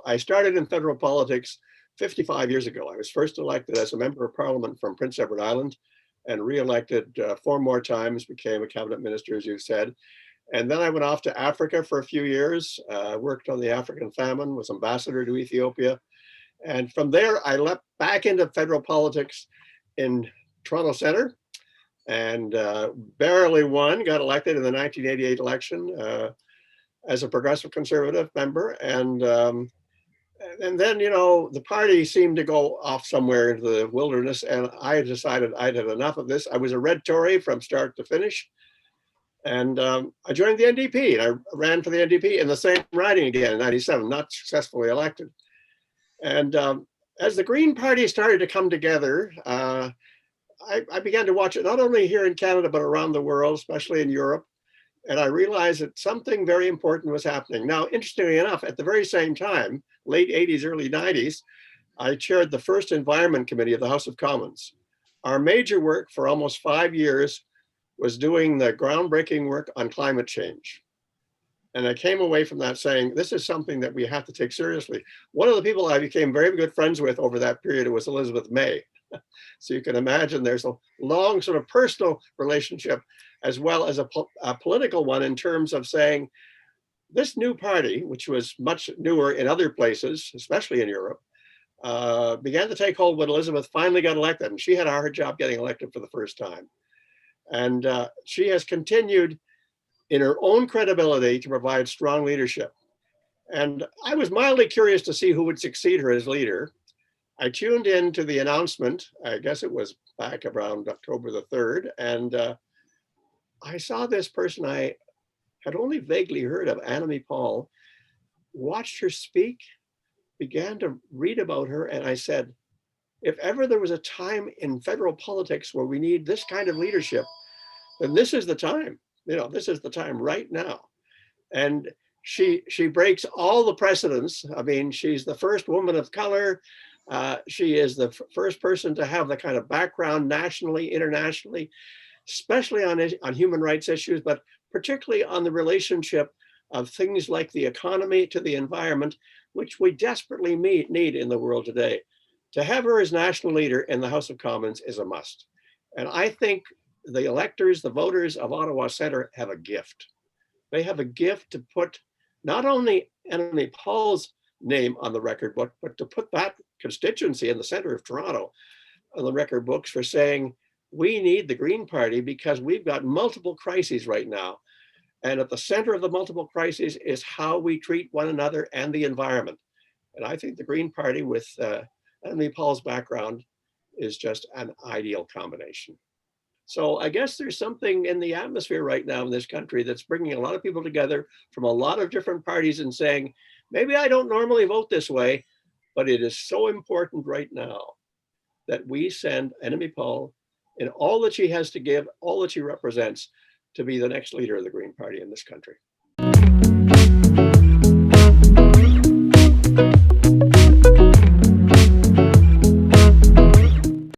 I started in federal politics 55 years ago. I was first elected as a member of parliament from Prince Edward Island and re-elected 4 more times, became a cabinet minister, as you said. And then I went off to Africa for a few years, worked on the African famine, was ambassador to Ethiopia. And from there, I leapt back into federal politics in Toronto Centre and barely won, got elected in the 1988 election as a progressive conservative member. And then, the party seemed to go off somewhere into the wilderness, and I decided I'd had enough of this. I was a red Tory from start to finish. And I joined the NDP, and I ran for the NDP in the same riding again in 97, not successfully elected. And as the Green Party started to come together, I began to watch it not only here in Canada, but around the world, especially in Europe. And I realized that something very important was happening. Now, interestingly enough, at the very same time, late 80s, early 90s, I chaired the first Environment Committee of the House of Commons. Our major work for almost 5 years was doing the groundbreaking work on climate change. And I came away from that saying, this is something that we have to take seriously. One of the people I became very good friends with over that period was Elizabeth May. So you can imagine there's a long sort of personal relationship as well as a political one in terms of saying this new party, which was much newer in other places, especially in Europe, began to take hold when Elizabeth finally got elected. And she had a hard job getting elected for the first time. And she has continued in her own credibility to provide strong leadership. And I was mildly curious to see who would succeed her as leader. I tuned in to the announcement, I guess it was back around October the 3rd, and I saw this person I had only vaguely heard of, Annamie Paul, watched her speak, began to read about her, and I said, if ever there was a time in federal politics where we need this kind of leadership, then this is the time. This is the time right now. And she breaks all the precedents. I mean, she's the first woman of color. She is the first person to have the kind of background nationally, internationally, especially on human rights issues, but particularly on the relationship of things like the economy to the environment, which we desperately need in the world today. To have her as national leader in the House of Commons is a must. And I think the electors, the voters of Ottawa Centre have a gift. They have a gift to put not only Annamie Paul's name on the record book, but to put that constituency in the center of Toronto on the record books for saying, we need the Green Party because we've got multiple crises right now. And at the center of the multiple crises is how we treat one another and the environment. And I think the Green Party with Annamie Paul's background is just an ideal combination. So I guess there's something in the atmosphere right now in this country that's bringing a lot of people together from a lot of different parties and saying, maybe I don't normally vote this way, but it is so important right now that we send Annamie Paul in all that she has to give, all that she represents, to be the next leader of the Green Party in this country.